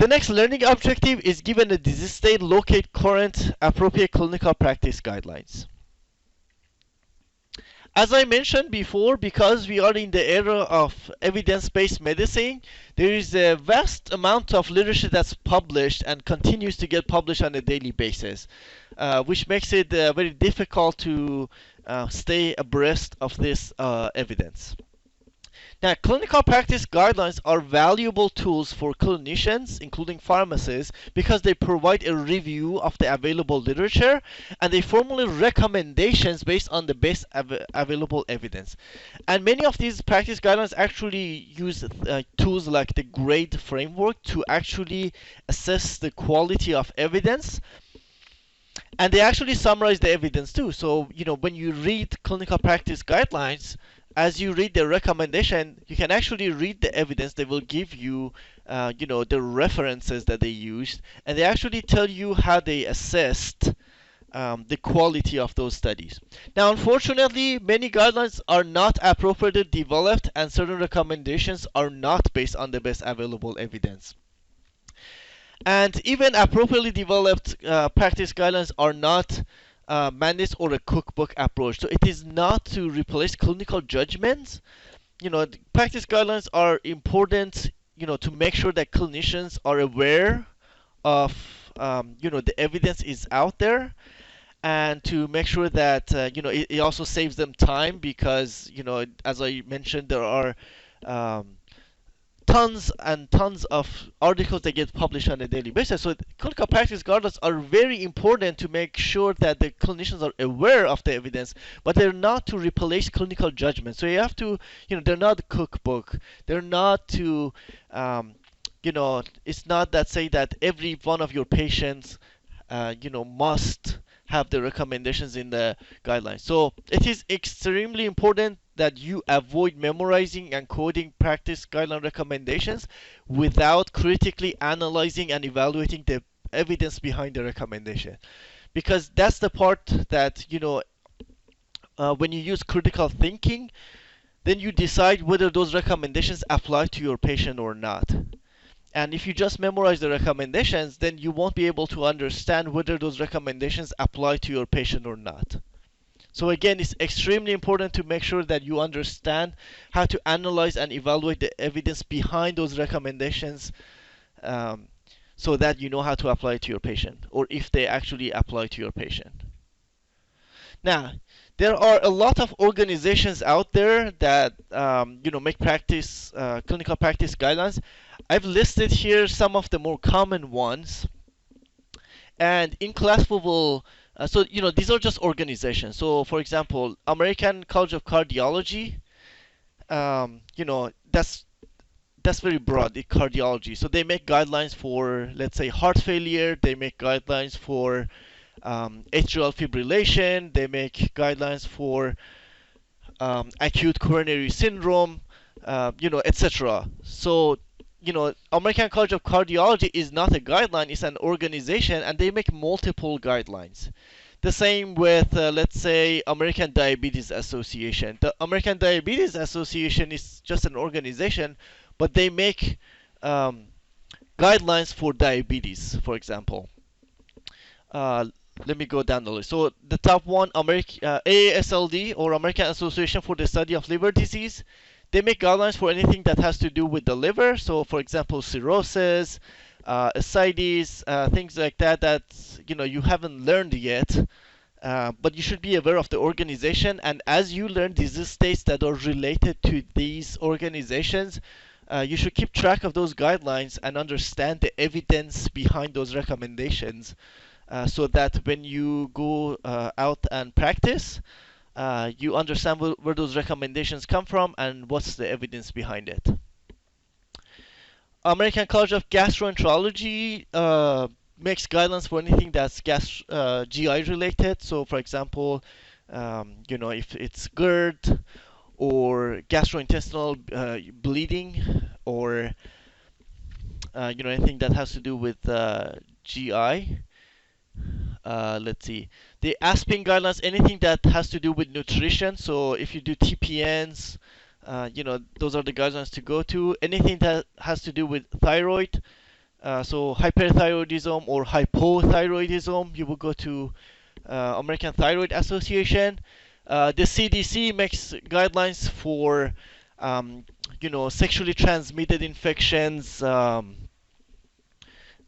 The next learning objective is given a disease state, locate current appropriate clinical practice guidelines. As I mentioned before, because we are in the era of evidence-based medicine, there is a vast amount of literature that's published and continues to get published on a daily basis, which makes it very difficult to stay abreast of this evidence. Now, clinical practice guidelines are valuable tools for clinicians, including pharmacists, because they provide a review of the available literature and they formulate recommendations based on the best available evidence. And many of these practice guidelines actually use tools like the GRADE framework to actually assess the quality of evidence. And they actually summarize the evidence too. So, when you read clinical practice guidelines, as you read the recommendation, you can actually read the evidence. They will give you, the references that they used, and they actually tell you how they assessed the quality of those studies. Now, unfortunately, many guidelines are not appropriately developed, and certain recommendations are not based on the best available evidence. And even appropriately developed practice guidelines are not mandates or a cookbook approach. So it is not to replace clinical judgments. Practice guidelines are important, to make sure that clinicians are aware of, the evidence is out there, and to make sure that, it also saves them time because, as I mentioned, there are tons and tons of articles that get published on a daily basis. So clinical practice guidelines are very important to make sure that the clinicians are aware of the evidence, but they're not to replace clinical judgment. So you have to, they're not a cookbook. They're not to, it's not that say that every one of your patients, must have the recommendations in the guidelines. So it is extremely important that you avoid memorizing and coding practice guideline recommendations without critically analyzing and evaluating the evidence behind the recommendation. Because that's the part that, when you use critical thinking, then you decide whether those recommendations apply to your patient or not. And if you just memorize the recommendations, then you won't be able to understand whether those recommendations apply to your patient or not. So again, it's extremely important to make sure that you understand how to analyze and evaluate the evidence behind those recommendations, so that you know how to apply it to your patient, or if they actually apply to your patient. Now, there are a lot of organizations out there that make clinical practice guidelines. I've listed here some of the more common ones, and in class we will. So these are just organizations. So for example, American College of Cardiology. That's very broad, cardiology. So they make guidelines for, let's say, heart failure. They make guidelines for atrial fibrillation. They make guidelines for acute coronary syndrome, etc. So, American College of Cardiology is not a guideline, it's an organization, and they make multiple guidelines. The same with, let's say, American Diabetes Association. The American Diabetes Association is just an organization, but they make guidelines for diabetes, for example. Let me go down the list. So the top one, AASLD, or American Association for the Study of Liver Disease. They make guidelines for anything that has to do with the liver. So, for example, cirrhosis, ascites, things like that you haven't learned yet, but you should be aware of the organization. And as you learn disease states that are related to these organizations, you should keep track of those guidelines and understand the evidence behind those recommendations, so that when you go out and practice, you understand where those recommendations come from and what's the evidence behind it. American College of Gastroenterology makes guidelines for anything that's GI related. So, for example, if it's GERD or gastrointestinal bleeding, or anything that has to do with GI. Let's see. The ASPIN guidelines, anything that has to do with nutrition. So if you do TPNs, those are the guidelines to go to. Anything that has to do with thyroid, So hyperthyroidism or hypothyroidism, you will go to American Thyroid Association. The CDC makes guidelines for sexually transmitted infections,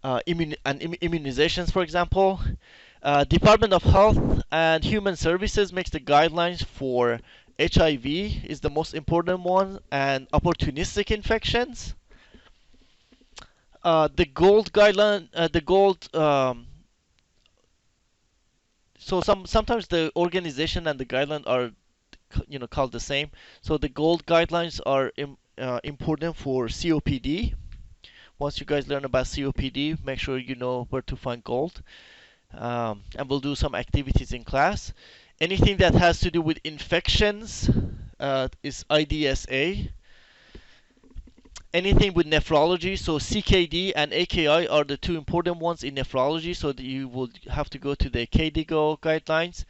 immunizations, for example. Department of Health and Human Services makes the guidelines for HIV is the most important one, and opportunistic infections. The gold guideline, the gold. So sometimes the organization and the guideline are called the same. So the gold guidelines are important for COPD. Once you guys learn about COPD, make sure you know where to find gold. And we'll do some activities in class. Anything that has to do with infections is IDSA. Anything with nephrology, so CKD and AKI are the two important ones in nephrology, so that you will have to go to the KDIGO guidelines.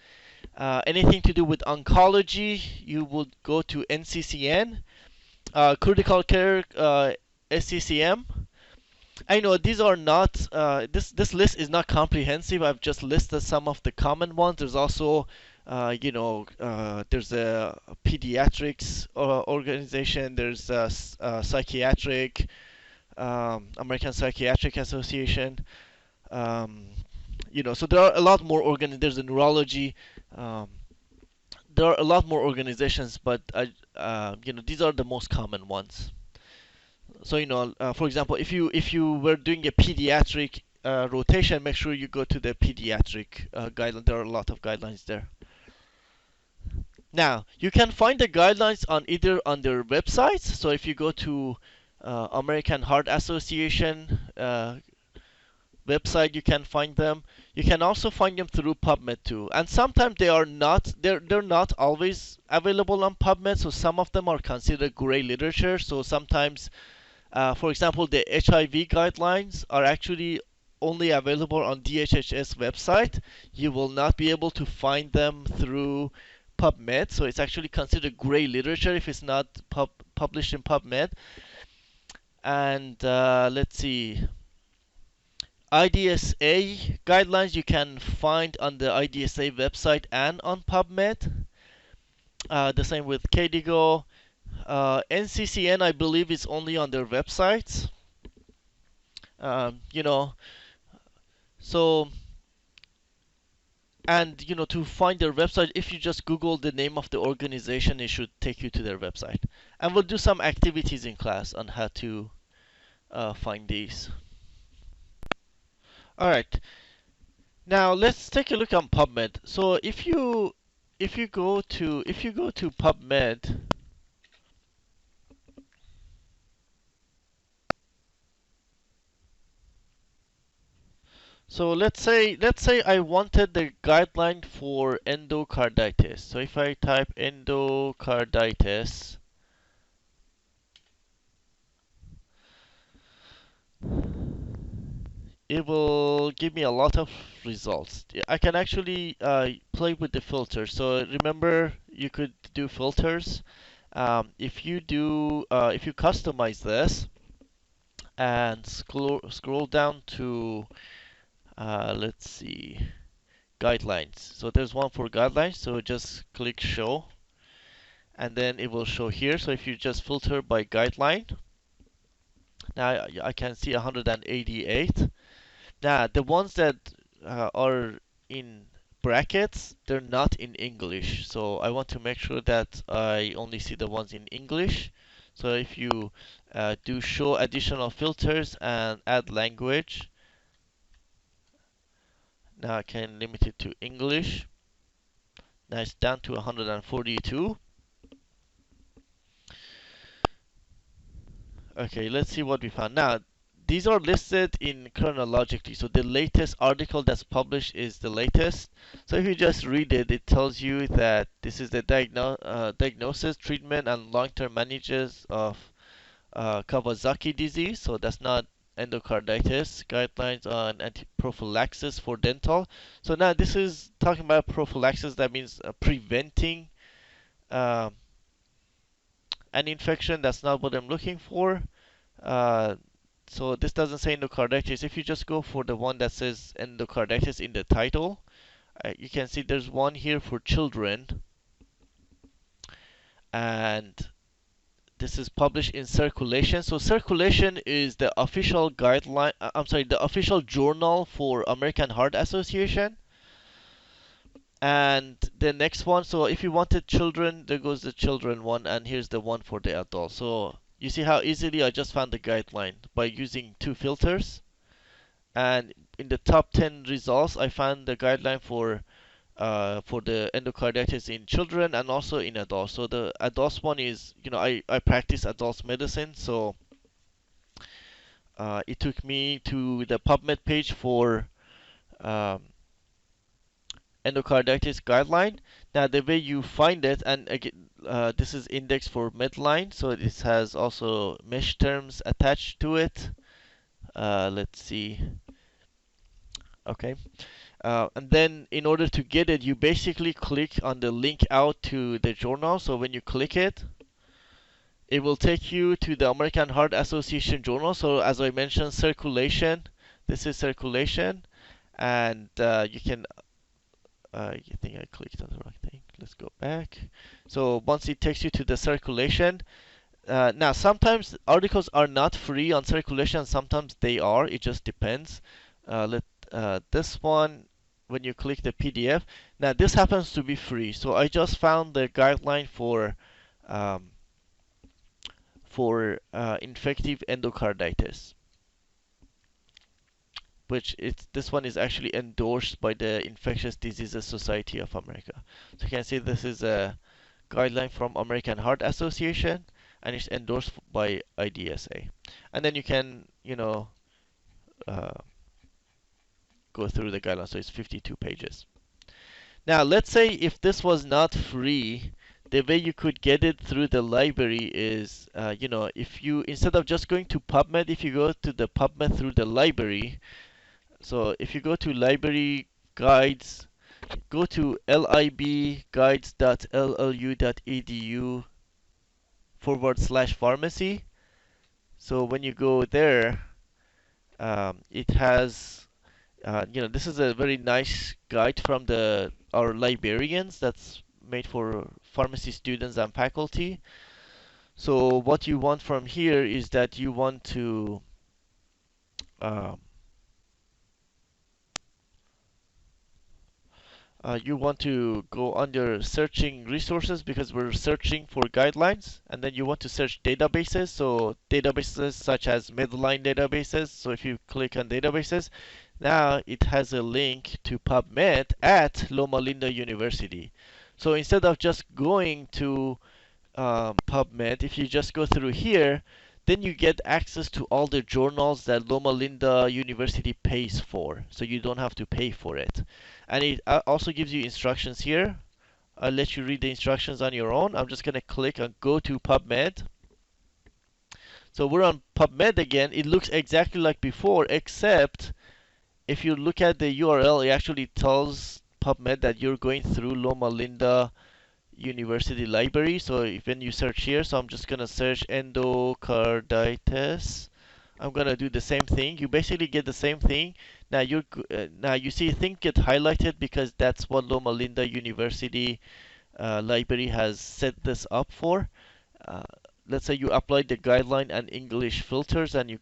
Anything to do with oncology, you would go to NCCN. Critical care, SCCM. I know these are not, this list is not comprehensive. I've just listed some of the common ones. There's also, there's a pediatrics organization. There's a psychiatric, American Psychiatric Association. So there are a lot more There's a neurology. Um, there are a lot more organizations, but these are the most common ones. So for example, if you were doing a pediatric rotation, make sure you go to the pediatric guideline. There are a lot of guidelines there. Now you can find the guidelines on either on their websites. So if you go to American Heart Association website, you can find them. You can also find them through PubMed too. And sometimes they're not always available on PubMed. So some of them are considered gray literature. So sometimes for example, the HIV guidelines are actually only available on DHHS website. You will not be able to find them through PubMed, so it's actually considered gray literature if it's not published in PubMed. And let's see, IDSA guidelines you can find on the IDSA website and on PubMed. The same with KDIGO. NCCN, I believe, is only on their websites. You know, so and to find their website, if you just Google the name of the organization, it should take you to their website. And we'll do some activities in class on how to find these. All right. Now let's take a look on PubMed. So if you go to PubMed. So let's say I wanted the guideline for endocarditis. So if I type endocarditis, it will give me a lot of results. I can actually play with the filters. So remember, you could do filters. If you customize this and scroll down to let's see, guidelines. So there's one for guidelines. So just click show, and then it will show here. So if you just filter by guideline, now I can see 188. Now the ones that are in brackets, they're not in English. So I want to make sure that I only see the ones in English. So if you do show additional filters and add language, now I can limit it to English. Now it's down to 142. Okay, let's see what we found. Now, these are listed in chronologically. So the latest article that's published is the latest. So if you just read it, it tells you that this is the diagnosis, treatment, and long-term management of Kawasaki disease. So that's not endocarditis. Guidelines on prophylaxis for dental. So now this is talking about prophylaxis. That means preventing uh, an infection. That's not what I'm looking for. Uh, So this doesn't say endocarditis. If you just go for the one that says endocarditis in the title, you can see there's one here for children, and this is published in Circulation. So Circulation is the official guideline, I'm sorry, the official journal for American Heart Association. And the next one, so if you wanted children, there goes the children one, and here's the one for the adults. So you see how easily I just found the guideline by using two filters. And in the top 10 results, I found the guideline for the endocarditis in children and also in adults. So the adults one is, I practice adults medicine, so it took me to the Pubmed page for um, endocarditis guideline. Now the way you find it, and again, this is index for Medline, so this has also mesh terms attached to it. Let's see. Okay. And then in order to get it, you basically click on the link out to the journal. So when you click it, it will take you to the American Heart Association journal. So as I mentioned, Circulation. This is Circulation. And you can, I think I clicked on the wrong thing. Let's go back. So once it takes you to the Circulation, now sometimes articles are not free on Circulation, sometimes they are. It just depends. This one, when you click the PDF, now this happens to be free. So I just found the guideline um, for infective endocarditis, which this one is actually endorsed by the Infectious Diseases Society of America. So you can see this is a guideline from American Heart Association, and it's endorsed by IDSA. And then you can, go through the guidelines. So it's 52 pages. Now, let's say if this was not free, the way you could get it through the library is, if you, instead of just going to Pubmed, if you go to the Pubmed through the library, so if you go to library guides, go to libguides.llu.edu/pharmacy. So when you go there, it has this is a very nice guide from our librarians that's made for pharmacy students and faculty. So what you want from here is that you want to go under searching resources, because we're searching for guidelines, and then you want to search databases. So databases such as Medline databases. So if you click on databases, now it has a link to PubMed at Loma Linda University. So instead of just going to PubMed, if you just go through here, then you get access to all the journals that Loma Linda University pays for. So you don't have to pay for it. And it also gives you instructions here. I'll let you read the instructions on your own. I'm just going to click on Go to PubMed. So we're on PubMed again. It looks exactly like before, except if you look at the URL, it actually tells PubMed that you're going through Loma Linda University Library. So when you search here, so I'm just going to search endocarditis. I'm going to do the same thing. You basically get the same thing. Now you see things get highlighted because that's what Loma Linda University Library has set this up for. Let's say you apply the guideline and English filters, and you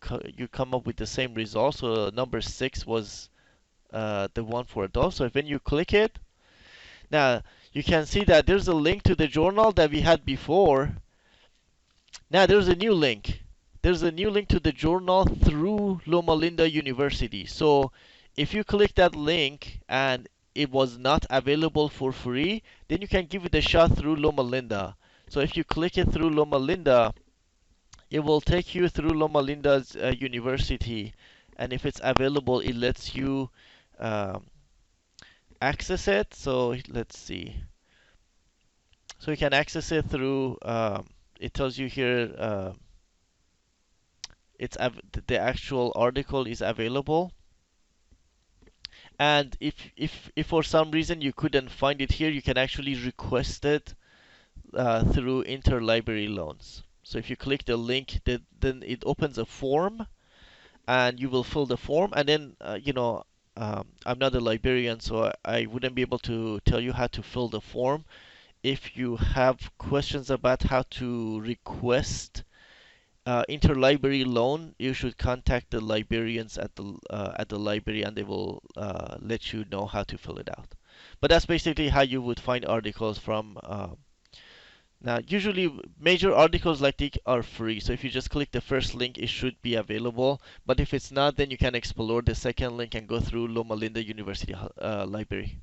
come up with the same result. So number 6 was the one for adults. So when you click it, now you can see that there's a link to the journal that we had before. Now there's a new link. There's a new link to the journal through Loma Linda University. So if you click that link and it was not available for free, then you can give it a shot through Loma Linda. So if you click it through Loma Linda, it will take you through Loma Linda's university. And if it's available, it lets you access it. So let's see. So you can access it through, it tells you here, the actual article is available. And if for some reason you couldn't find it here, you can actually request it through Interlibrary Loans. So if you click the link, then it opens a form, and you will fill the form. And then, I'm not a librarian, so I wouldn't be able to tell you how to fill the form. If you have questions about how to request interlibrary loan, you should contact the librarians at the library, and they will let you know how to fill it out. But that's basically how you would find articles from. Now, usually major articles like this are free, so if you just click the first link, it should be available. But if it's not, then you can explore the second link and go through Loma Linda University Library.